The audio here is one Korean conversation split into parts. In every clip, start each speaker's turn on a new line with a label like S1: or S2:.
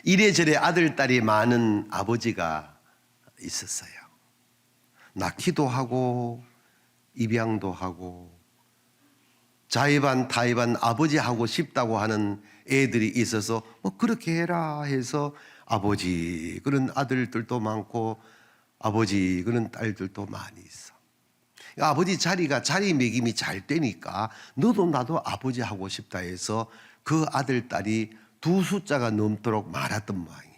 S1: 이래저래 아들, 딸이 많은 아버지가 있었어요. 낳기도 하고 입양도 하고 자의반 타의반 아버지 하고 싶다고 하는 애들이 있어서 그렇게 해라 해서 아버지 그런 아들들도 많고 아버지 그런 딸들도 많이 있어. 아버지 자리매김이 잘 되니까 너도 나도 아버지 하고 싶다 해서 그 아들, 딸이 두 숫자가 넘도록 많았던 모양이야.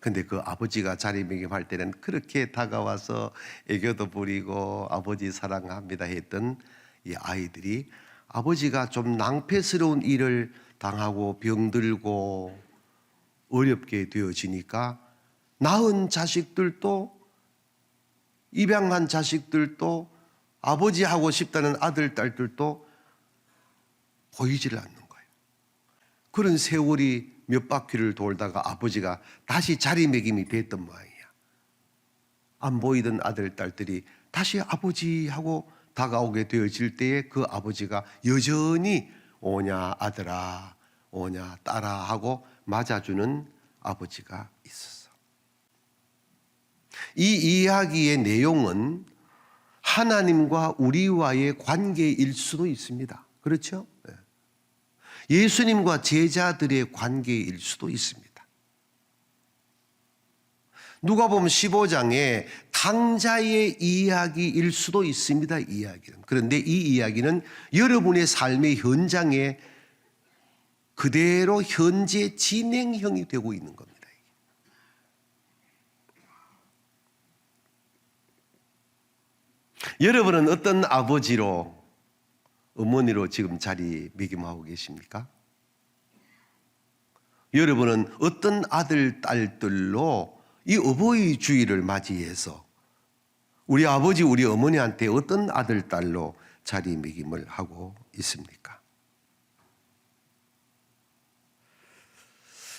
S1: 근데 그 아버지가 자리매김할 때는 그렇게 다가와서 애교도 부리고 아버지 사랑합니다 했던 이 아이들이 아버지가 좀 낭패스러운 일을 당하고 병들고 어렵게 되어지니까 낳은 자식들도 입양한 자식들도 아버지 하고 싶다는 아들, 딸들도 보이지를 않는 거예요. 그런 세월이 몇 바퀴를 돌다가 아버지가 다시 자리매김이 됐던 모양이야. 안 보이던 아들, 딸들이 다시 아버지 하고 다가오게 되어질 때에 그 아버지가 여전히 오냐 아들아 오냐 딸아 하고 맞아주는 아버지가 있었어. 이 이야기의 내용은 하나님과 우리와의 관계일 수도 있습니다. 그렇죠? 예수님과 제자들의 관계일 수도 있습니다. 누가복음 15장에 탕자의 이야기일 수도 있습니다. 이 이야기는. 그런데 이 이야기는 여러분의 삶의 현장에 그대로 현재 진행형이 되고 있는 겁니다. 여러분은 어떤 아버지로 어머니로 지금 자리매김하고 계십니까? 여러분은 어떤 아들, 딸들로 이 어버이 주일을 맞이해서 우리 아버지, 우리 어머니한테 어떤 아들, 딸로 자리매김을 하고 있습니까?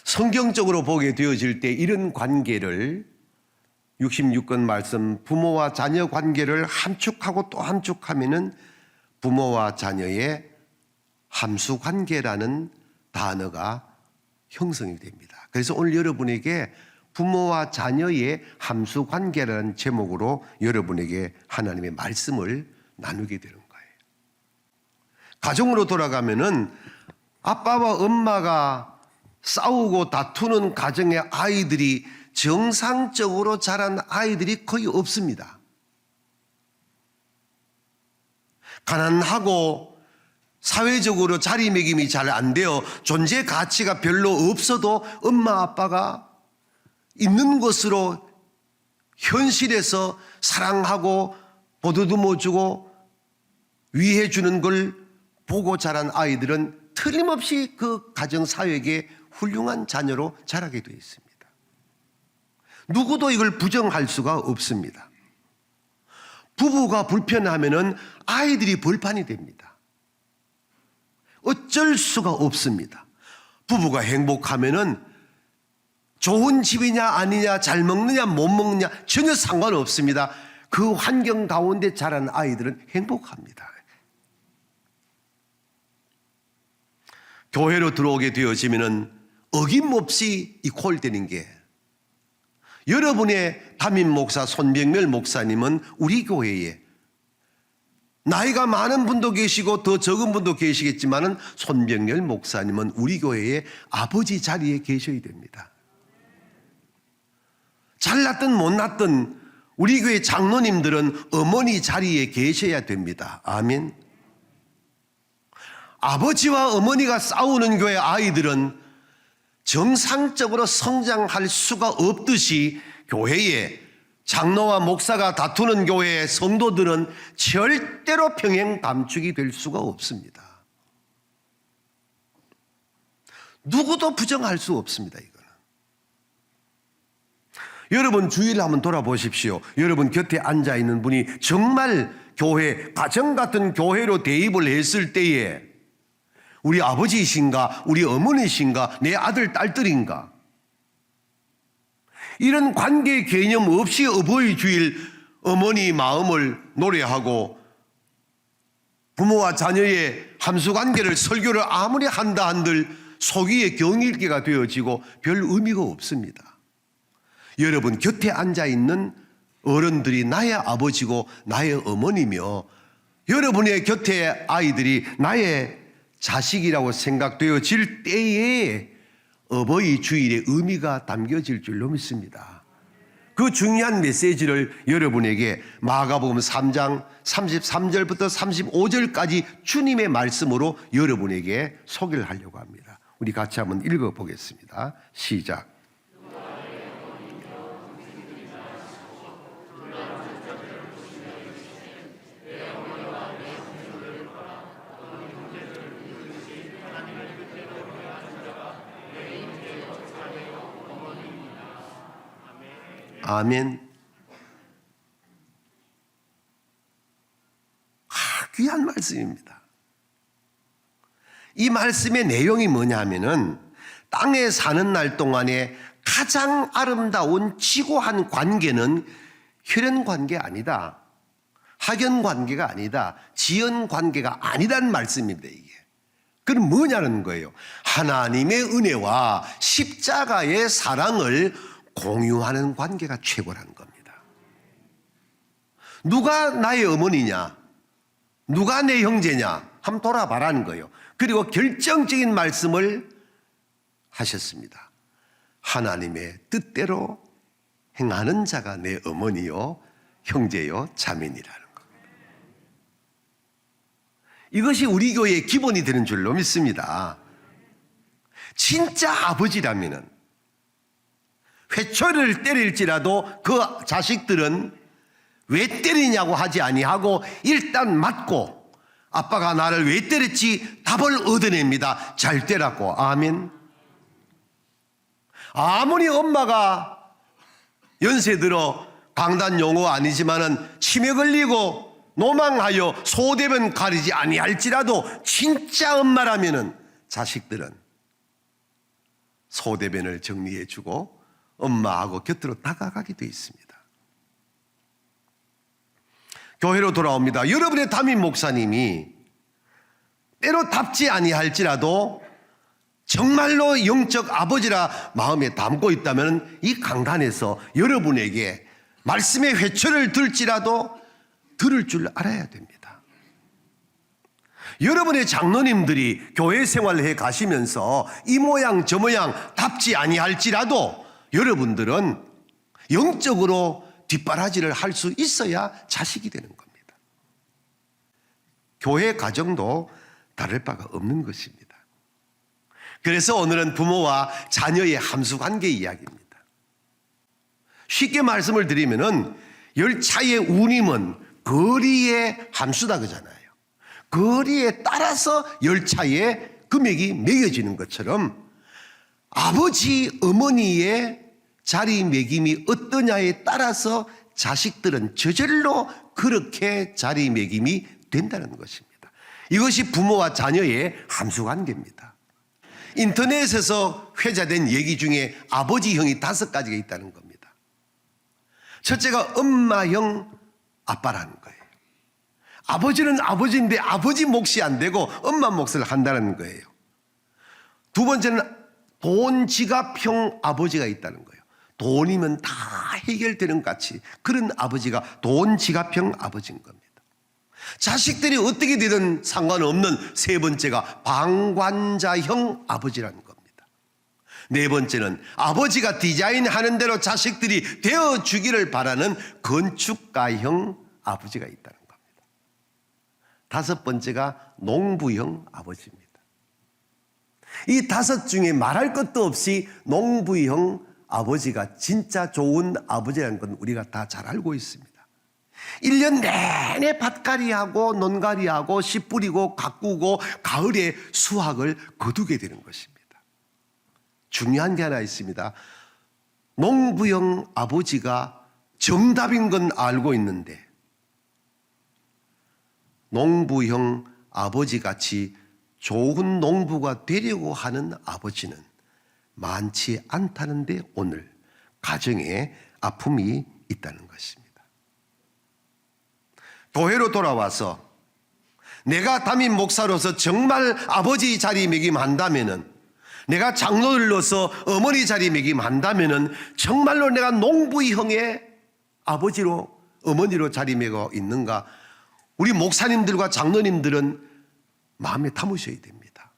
S1: 성경적으로 보게 되어질 때 이런 관계를 66권 말씀 부모와 자녀 관계를 함축하고 또 함축하면은 부모와 자녀의 함수관계라는 단어가 형성이 됩니다. 그래서 오늘 여러분에게 부모와 자녀의 함수관계라는 제목으로 여러분에게 하나님의 말씀을 나누게 되는 거예요. 가정으로 돌아가면은 아빠와 엄마가 싸우고 다투는 가정의 아이들이 정상적으로 자란 아이들이 거의 없습니다. 가난하고 사회적으로 자리매김이 잘 안 되어 존재 가치가 별로 없어도 엄마 아빠가 있는 것으로 현실에서 사랑하고 보듬어 주고 위해 주는 걸 보고 자란 아이들은 틀림없이 그 가정 사회에 훌륭한 자녀로 자라게 되어 있습니다. 누구도 이걸 부정할 수가 없습니다. 부부가 불편하면은 아이들이 벌판이 됩니다. 어쩔 수가 없습니다. 부부가 행복하면은 좋은 집이냐 아니냐 잘 먹느냐 못 먹느냐 전혀 상관없습니다. 그 환경 가운데 자란 아이들은 행복합니다. 교회로 들어오게 되어지면은 어김없이 이콜되는 게 여러분의 담임 목사 손병멸 목사님은 우리 교회에 나이가 많은 분도 계시고 더 적은 분도 계시겠지만은 손병멸 목사님은 우리 교회에 아버지 자리에 계셔야 됩니다. 잘났든 못났든 우리 교회 장로님들은 어머니 자리에 계셔야 됩니다. 아멘. 아버지와 어머니가 싸우는 교회 아이들은 정상적으로 성장할 수가 없듯이 교회에 장로와 목사가 다투는 교회의 성도들은 절대로 평행 감축이 될 수가 없습니다. 누구도 부정할 수 없습니다. 이거는. 여러분 주위를 한번 돌아보십시오. 여러분 곁에 앉아있는 분이 정말 교회, 가정 같은 교회로 대입을 했을 때에 우리 아버지이신가 우리 어머니이신가 내 아들 딸들인가 이런 관계 개념 없이 어버이 주일 어머니 마음을 노래하고 부모와 자녀의 함수관계를 설교를 아무리 한다 한들 소기의 경일계가 되어지고 별 의미가 없습니다. 여러분 곁에 앉아있는 어른들이 나의 아버지고 나의 어머니며 여러분의 곁에 아이들이 나의 자식이라고 생각되어질 때에 어버이 주일의 의미가 담겨질 줄로 믿습니다. 그 중요한 메시지를 여러분에게 마가복음 3장 33절부터 35절까지 주님의 말씀으로 여러분에게 소개를 하려고 합니다. 우리 같이 한번 읽어보겠습니다. 시작. 아멘. 귀한 말씀입니다. 이 말씀의 내용이 뭐냐 하면은 땅에 사는 날 동안에 가장 아름다운 지고한 관계는 혈연 관계 아니다. 학연 관계가 아니다. 지연 관계가 아니란 말씀입니다. 이게. 그럼 뭐냐는 거예요. 하나님의 은혜와 십자가의 사랑을 공유하는 관계가 최고라는 겁니다. 누가 나의 어머니냐? 누가 내 형제냐? 한번 돌아봐라는 거예요. 그리고 결정적인 말씀을 하셨습니다. 하나님의 뜻대로 행하는 자가 내 어머니요, 형제요, 자매니라는 겁니다. 이것이 우리 교회의 기본이 되는 줄로 믿습니다. 진짜 아버지라면은 회초리를 때릴지라도 그 자식들은 왜 때리냐고 하지 아니하고 일단 맞고 아빠가 나를 왜 때렸지 답을 얻어냅니다. 잘 때렸고. 아멘. 아무리 엄마가 연세 들어 강단 용어 아니지만은 치매 걸리고 노망하여 소대변 가리지 아니할지라도 진짜 엄마라면은 자식들은 소대변을 정리해주고 엄마하고 곁으로 다가가게 되어 있습니다. 교회로 돌아옵니다. 여러분의 담임 목사님이 때로 답지 아니할지라도 정말로 영적 아버지라 마음에 담고 있다면 이 강단에서 여러분에게 말씀의 회초를 들지라도 들을 줄 알아야 됩니다. 여러분의 장로님들이 교회 생활을 해 가시면서 이 모양 저 모양 답지 아니할지라도 여러분들은 영적으로 뒷바라지를 할 수 있어야 자식이 되는 겁니다. 교회 가정도 다를 바가 없는 것입니다. 그래서 오늘은 부모와 자녀의 함수관계 이야기입니다. 쉽게 말씀을 드리면은 열차의 운임은 거리의 함수다 그러잖아요. 거리에 따라서 열차의 금액이 매겨지는 것처럼 아버지, 어머니의 자리매김이 어떠냐에 따라서 자식들은 저절로 그렇게 자리매김이 된다는 것입니다. 이것이 부모와 자녀의 함수관계입니다. 인터넷에서 회자된 얘기 중에 아버지형이 5가지가 있다는 겁니다. 첫째가 엄마형 아빠라는 거예요. 아버지는 아버지인데 아버지 몫이 안 되고 엄마 몫을 한다는 거예요. 두 번째는 돈 지갑형 아버지가 있다는 거예요. 돈이면 다 해결되는 같이 그런 아버지가 돈 지갑형 아버지인 겁니다. 자식들이 어떻게 되든 상관없는 세 번째가 방관자형 아버지라는 겁니다. 네 번째는 아버지가 디자인하는 대로 자식들이 되어주기를 바라는 건축가형 아버지가 있다는 겁니다. 다섯 번째가 농부형 아버지입니다. 이 5 중에 말할 것도 없이 농부형 아버지가 진짜 좋은 아버지라는 건 우리가 다 잘 알고 있습니다. 1년 내내 밭갈이하고 논갈이하고 씨 뿌리고 가꾸고 가을에 수확을 거두게 되는 것입니다. 중요한 게 하나 있습니다. 농부형 아버지가 정답인 건 알고 있는데 농부형 아버지같이 좋은 농부가 되려고 하는 아버지는 많지 않다는데 오늘 가정에 아픔이 있다는 것입니다. 교회로 돌아와서 내가 담임 목사로서 정말 아버지 자리매김한다면은 내가 장로들로서 어머니 자리매김한다면은 정말로 내가 농부형의 아버지로 어머니로 자리매고 있는가? 우리 목사님들과 장로님들은 마음에 담으셔야 됩니다.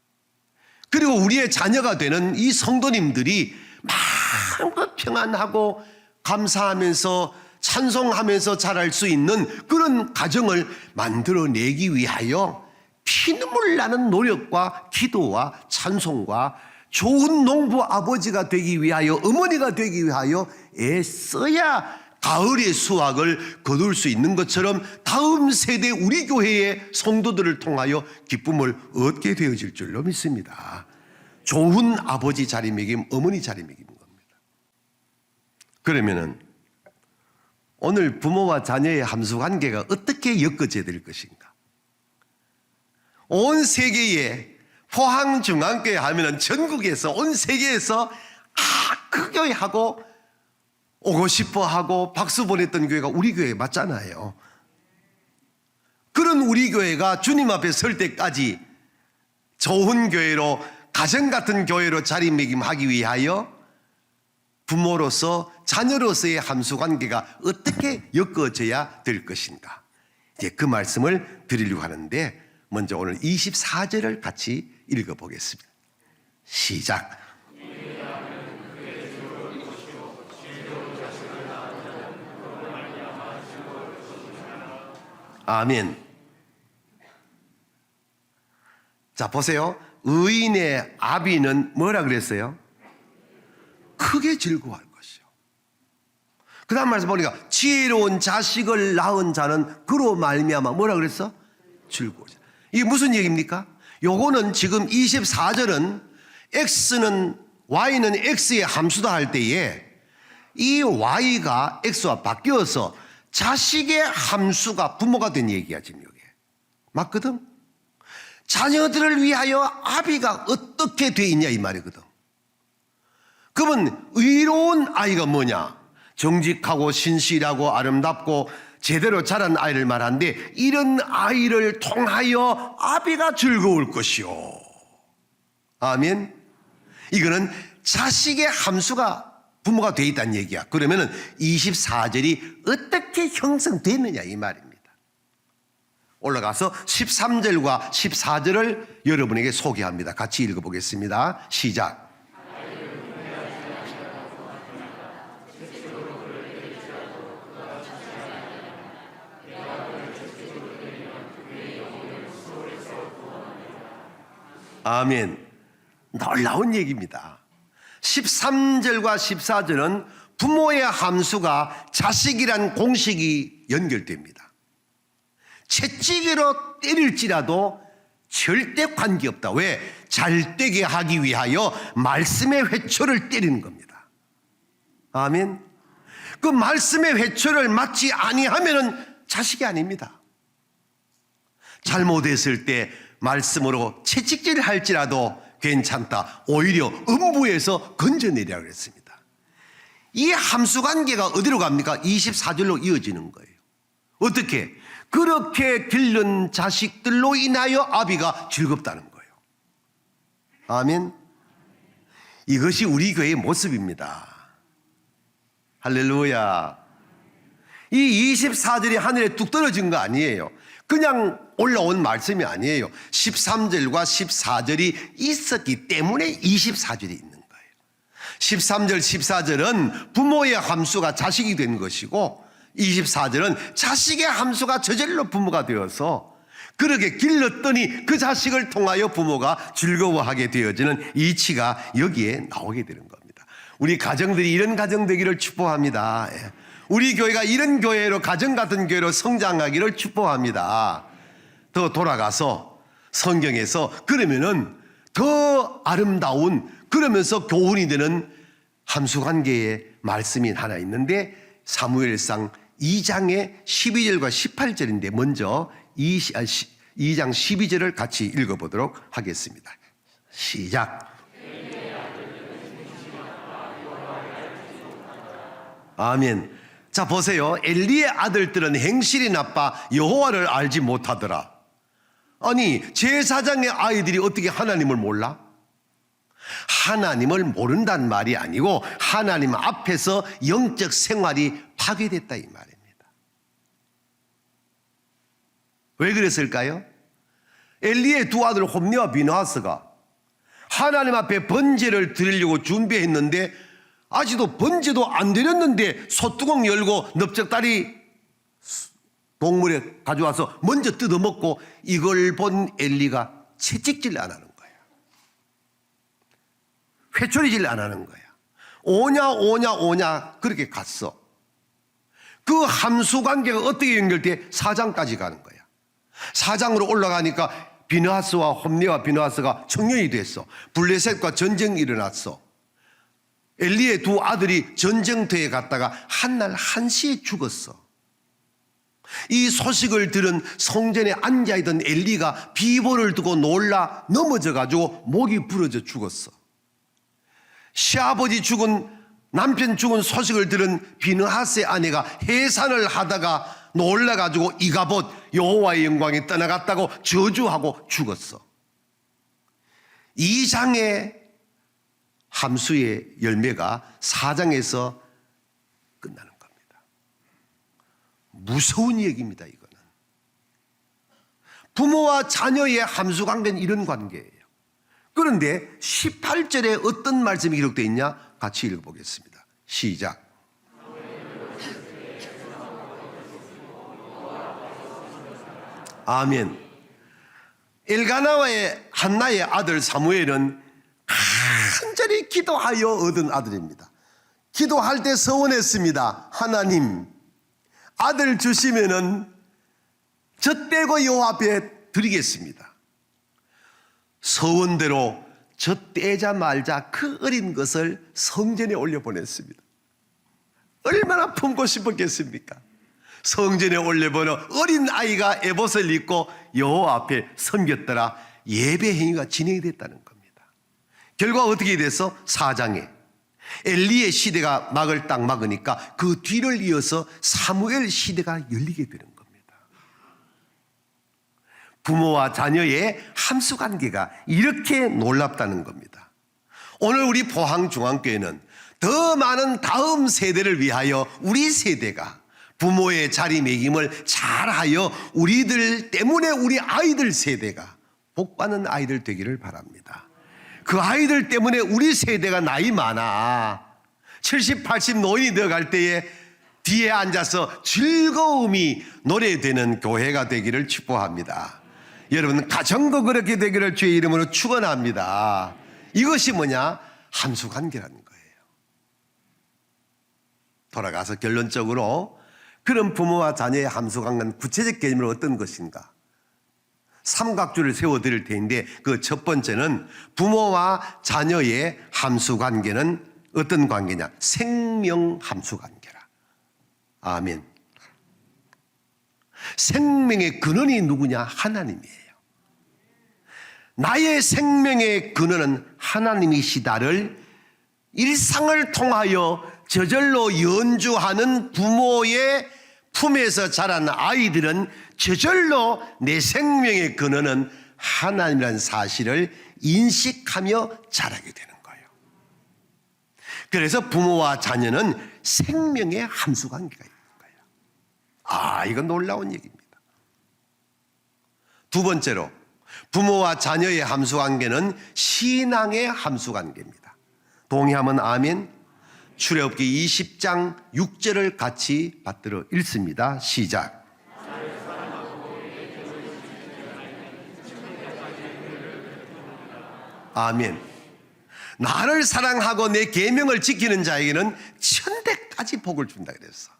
S1: 그리고 우리의 자녀가 되는 이 성도님들이 마음껏 평안하고 감사하면서 찬송하면서 자랄 수 있는 그런 가정을 만들어내기 위하여 피눈물 나는 노력과 기도와 찬송과 좋은 농부 아버지가 되기 위하여 어머니가 되기 위하여 애써야 가을의 수확을 거둘 수 있는 것처럼 다음 세대 우리 교회의 성도들을 통하여 기쁨을 얻게 되어질 줄로 믿습니다. 좋은 아버지 자리매김, 어머니 자리매김인 겁니다. 그러면은 오늘 부모와 자녀의 함수관계가 어떻게 엮어져야 될 것인가? 온 세계에 포항중앙교회 하면은 전국에서 온 세계에서 그 교회하고 오고 싶어 하고 박수 보냈던 교회가 우리 교회 맞잖아요. 그런 우리 교회가 주님 앞에 설 때까지 좋은 교회로 가정 같은 교회로 자리매김하기 위하여 부모로서 자녀로서의 함수관계가 어떻게 엮어져야 될 것인가? 이제 그 말씀을 드리려고 하는데 먼저 오늘 24절을 같이 읽어보겠습니다. 시작. 아멘. 자, 보세요. 의인의 아비는 뭐라 그랬어요? 크게 즐거워할 것이요. 그 다음 말씀 보니까 지혜로운 자식을 낳은 자는 그로 말미암아 뭐라 그랬어? 즐거워져. 이게 무슨 얘기입니까? 요거는 지금 24절은 X는 Y는 X의 함수다 할 때에 이 Y가 X와 바뀌어서 자식의 함수가 부모가 된 얘기야 지금 이게. 맞거든? 자녀들을 위하여 아비가 어떻게 돼 있냐 이 말이거든. 그러면 의로운 아이가 뭐냐? 정직하고 신실하고 아름답고 제대로 자란 아이를 말하는데 이런 아이를 통하여 아비가 즐거울 것이요. 아멘. 이거는 자식의 함수가 부모가 돼 있다는 얘기야. 그러면은 24절이 어떻게 형성됐느냐 이 말입니다. 올라가서 13절과 14절을 여러분에게 소개합니다. 같이 읽어보겠습니다. 시작. 아멘. 놀라운 얘기입니다. 13절과 14절은 부모의 함수가 자식이란 공식이 연결됩니다. 채찍으로 때릴지라도 절대 관계없다. 왜? 잘 되게 하기 위하여 말씀의 회초를 때리는 겁니다. 아멘. 그 말씀의 회초를 맞지 아니하면은 자식이 아닙니다. 잘못했을 때 말씀으로 채찍질 할지라도 괜찮다. 오히려 음부에서 건져내리라 그랬습니다. 이 함수관계가 어디로 갑니까? 24절로 이어지는 거예요. 어떻게? 그렇게 길른 자식들로 인하여 아비가 즐겁다는 거예요. 아멘. 이것이 우리 교회의 모습입니다. 할렐루야. 이 24절이 하늘에 뚝 떨어진 거 아니에요. 그냥 올라온 말씀이 아니에요. 13절과 14절이 있었기 때문에 24절이 있는 거예요. 13절, 14절은 부모의 함수가 자식이 된 것이고 24절은 자식의 함수가 저절로 부모가 되어서 그렇게 길렀더니 그 자식을 통하여 부모가 즐거워하게 되어지는 이치가 여기에 나오게 되는 겁니다. 우리 가정들이 이런 가정 되기를 축복합니다. 우리 교회가 이런 교회로 가정 같은 교회로 성장하기를 축복합니다. 더 돌아가서 성경에서 그러면은 더 아름다운 그러면서 교훈이 되는 함수관계의 말씀이 하나 있는데 사무엘상 2장의 12절과 18절인데 먼저 2장 12절을 같이 읽어보도록 하겠습니다. 시작. 아멘. 자 보세요. 엘리의 아들들은 행실이 나빠 여호와를 알지 못하더라. 아니 제사장의 아이들이 어떻게 하나님을 몰라? 하나님을 모른다는 말이 아니고 하나님 앞에서 영적 생활이 파괴됐다 이 말입니다. 왜 그랬을까요? 엘리의 두 아들 홈리와 비느하스가 하나님 앞에 번제를 드리려고 준비했는데 아직도 번제도 안 드렸는데 소뚜껑 열고 넓적다리 동물에 가져와서 먼저 뜯어먹고 이걸 본 엘리가 채찍질 안 하는 거야. 회초리질 안 하는 거야. 오냐 그렇게 갔어. 그 함수관계가 어떻게 연결돼? 4장까지 가는 거야. 4장으로 올라가니까 비느하스와 홈리와 비느하스가 청년이 됐어. 블레셋과 전쟁이 일어났어. 엘리의 두 아들이 전쟁터에 갔다가 한날 한시에 죽었어. 이 소식을 들은 성전에 앉아있던 엘리가 비보를 두고 놀라 넘어져가지고 목이 부러져 죽었어. 시아버지 죽은, 남편 죽은 소식을 들은 비느하스의 아내가 해산을 하다가 놀라가지고 이가봇 여호와의 영광이 떠나갔다고 저주하고 죽었어. 2장의 함수의 열매가 4장에서 끝나는 겁니다. 무서운 얘기입니다. 이거는 부모와 자녀의 함수 관계는 이런 관계예요. 그런데 18절에 어떤 말씀이 기록되어 있냐? 같이 읽어보겠습니다. 시작. 아멘. 엘가나와의 한나의 아들 사무엘은 간절히 기도하여 얻은 아들입니다. 기도할 때 서원했습니다. 하나님, 아들 주시면은 젖대고 여호와 앞에 드리겠습니다. 서원대로 젖대자마자 그 어린 것을 성전에 올려보냈습니다. 얼마나 품고 싶었겠습니까? 성전에 올려보는 어린 아이가 에봇을 입고 여호와 앞에 섬겼더라. 예배 행위가 진행이 됐다는 겁니다. 결과 어떻게 됐어? 4장에 엘리의 시대가 막을 딱 막으니까 그 뒤를 이어서 사무엘 시대가 열리게 되는 겁니다. 부모와 자녀의 함수관계가 이렇게 놀랍다는 겁니다. 오늘 우리 포항중앙교회는 더 많은 다음 세대를 위하여 우리 세대가 부모의 자리매김을 잘하여 우리들 때문에 우리 아이들 세대가 복받는 아이들 되기를 바랍니다. 그 아이들 때문에 우리 세대가 나이 많아 70, 80 노인이 되어갈 때에 뒤에 앉아서 즐거움이 노래되는 교회가 되기를 축복합니다. 여러분 가정도 그렇게 되기를 주의 이름으로 축원합니다. 이것이 뭐냐? 함수관계라는 거예요. 돌아가서 결론적으로 그런 부모와 자녀의 함수관계는 구체적 개념은 어떤 것인가? 삼각줄을 세워드릴 텐데 그 첫 번째는 부모와 자녀의 함수관계는 어떤 관계냐? 생명 함수관계라. 아멘. 생명의 근원이 누구냐? 하나님이에요. 나의 생명의 근원은 하나님이시다를 일상을 통하여 저절로 연주하는 부모의 품에서 자란 아이들은 저절로 내 생명의 근원은 하나님이라는 사실을 인식하며 자라게 되는 거예요. 그래서 부모와 자녀는 생명의 함수관계가 있는 거예요. 아, 이건 놀라운 얘기입니다. 두 번째로 부모와 자녀의 함수관계는 신앙의 함수관계입니다. 동의하면 아멘. 출애굽기 20장 6절을 같이 받들어 읽습니다. 시작. 아멘. 나를 사랑하고 내 계명을 지키는 자에게는 천대까지 복을 준다 그랬어.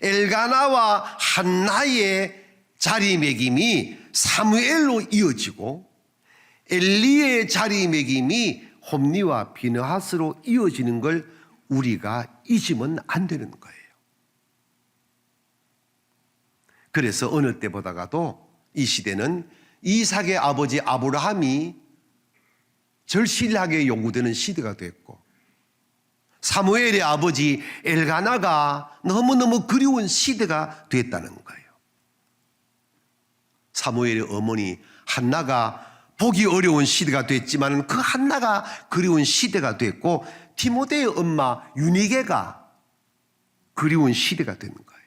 S1: 엘가나와 한나의 자리매김이 사무엘로 이어지고 엘리의 자리매김이 홈리와 비느하스로 이어지는 걸 우리가 잊으면 안 되는 거예요. 그래서 어느 때보다가도 이 시대는 이삭의 아버지 아브라함이 절실하게 요구되는 시대가 됐고 사무엘의 아버지 엘가나가 너무너무 그리운 시대가 됐다는 거예요. 사무엘의 어머니 한나가 보기 어려운 시대가 됐지만 그 한나가 그리운 시대가 됐고 디모데의 엄마 유니게가 그리운 시대가 되는 거예요.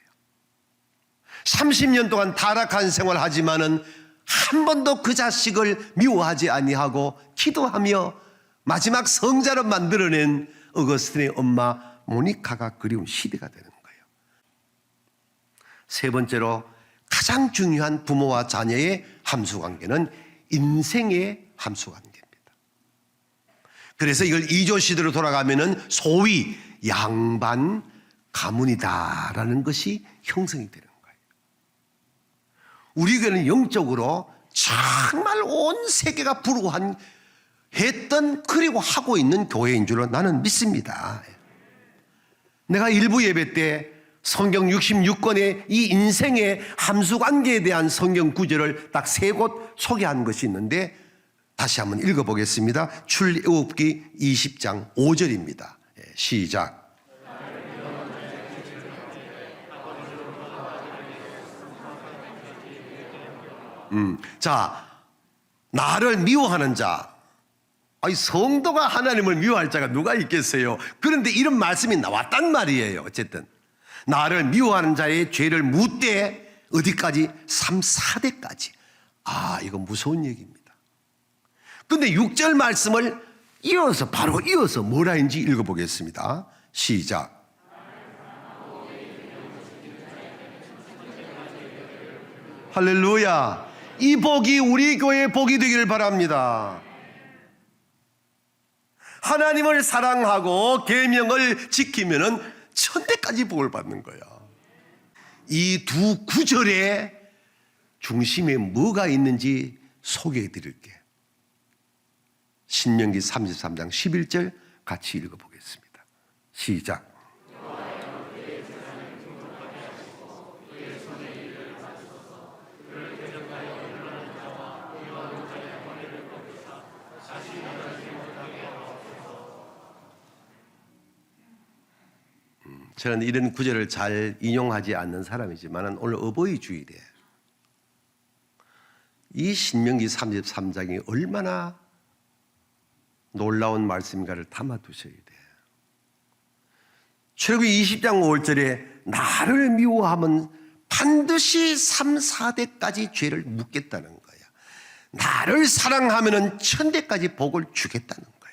S1: 30년 동안 타락한 생활을 하지만은 한 번도 그 자식을 미워하지 아니하고 기도하며 마지막 성자로 만들어낸 어거스틴의 엄마 모니카가 그리운 시대가 되는 거예요. 세 번째로 가장 중요한 부모와 자녀의 함수관계는 인생의 함수관계입니다. 그래서 이걸 2조 시대로 돌아가면은 소위 양반 가문이다라는 것이 형성이 되는 거예요. 우리 교회는 영적으로 정말 온 세계가 부러워한 했던 그리고 하고 있는 교회인 줄로 나는 믿습니다. 내가 일부 예배 때 성경 66권의 이 인생의 함수관계에 대한 성경 구절을 딱 3곳 소개한 것이 있는데 다시 한번 읽어보겠습니다. 출애굽기 20장 5절입니다. 시작. 자, 나를 미워하는 자. 아니, 성도가 하나님을 미워할 자가 누가 있겠어요? 그런데 이런 말씀이 나왔단 말이에요. 어쨌든 나를 미워하는 자의 죄를 묻되 어디까지? 3, 4대까지. 이건 무서운 얘기입니다. 그런데 6절 말씀을 바로 이어서 뭐라 했는지 읽어보겠습니다. 시작. 할렐루야. 이 복이 우리 교회의 복이 되기를 바랍니다. 하나님을 사랑하고 계명을 지키면은 천대까지 복을 받는 거야. 이 두 구절의 중심에 뭐가 있는지 소개해 드릴게. 신명기 33장 11절 같이 읽어보겠습니다. 시작. 저는 이런 구절을 잘 인용하지 않는 사람이지만 오늘 어버이 주일에 이 신명기 33장이 얼마나 놀라운 말씀인가를 담아두셔야 돼요. 출애굽기 20장 5절에 나를 미워하면 반드시 3, 4대까지 죄를 묻겠다는 거야. 나를 사랑하면 천대까지 복을 주겠다는 거야.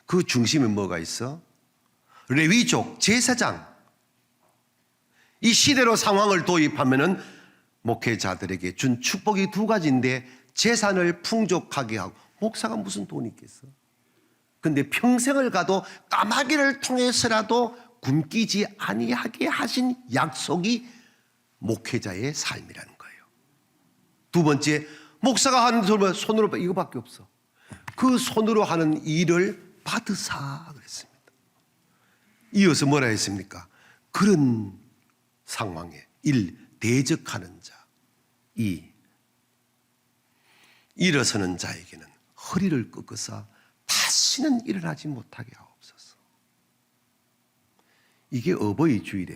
S1: 그 중심에 뭐가 있어? 레위족 제사장. 이 시대로 상황을 도입하면은 목회자들에게 준 축복이 2가지인데 재산을 풍족하게 하고, 목사가 무슨 돈이 있겠어? 근데 평생을 가도 까마귀를 통해서라도 굶기지 아니하게 하신 약속이 목회자의 삶이라는 거예요. 2번째, 목사가 하는 손으로 이거밖에 없어. 그 손으로 하는 일을 받으사 그랬습니다. 이어서 뭐라 했습니까? 그런 상황에 1. 대적하는 자, 2. 일어서는 자에게는 허리를 꺾어서 다시는 일어나지 못하게 하옵소서. 이게 어버이 주일에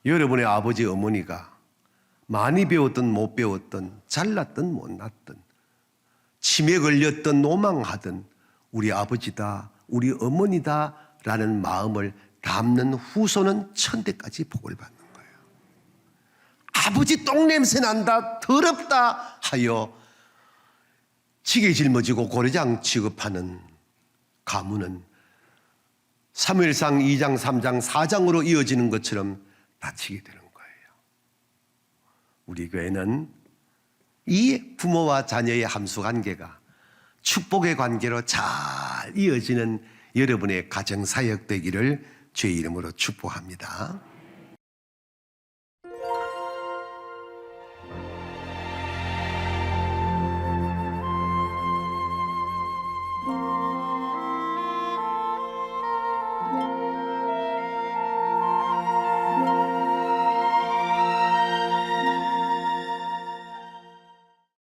S1: 여러분의 아버지 어머니가 많이 배웠든 못 배웠든 잘났든 못났든 치매 걸렸든 노망하든 우리 아버지다 우리 어머니다 라는 마음을 담는 후손은 천대까지 복을 받는 거예요. 아버지 똥냄새 난다 더럽다 하여 지게 짊어지고 고래장 취급하는 가문은 사무엘상 2장 3장 4장으로 이어지는 것처럼 다치게 되는 거예요. 우리 교회는 이 부모와 자녀의 함수관계가 축복의 관계로 잘 이어지는 여러분의 가정사역 되기를 주의 이름으로 축복합니다.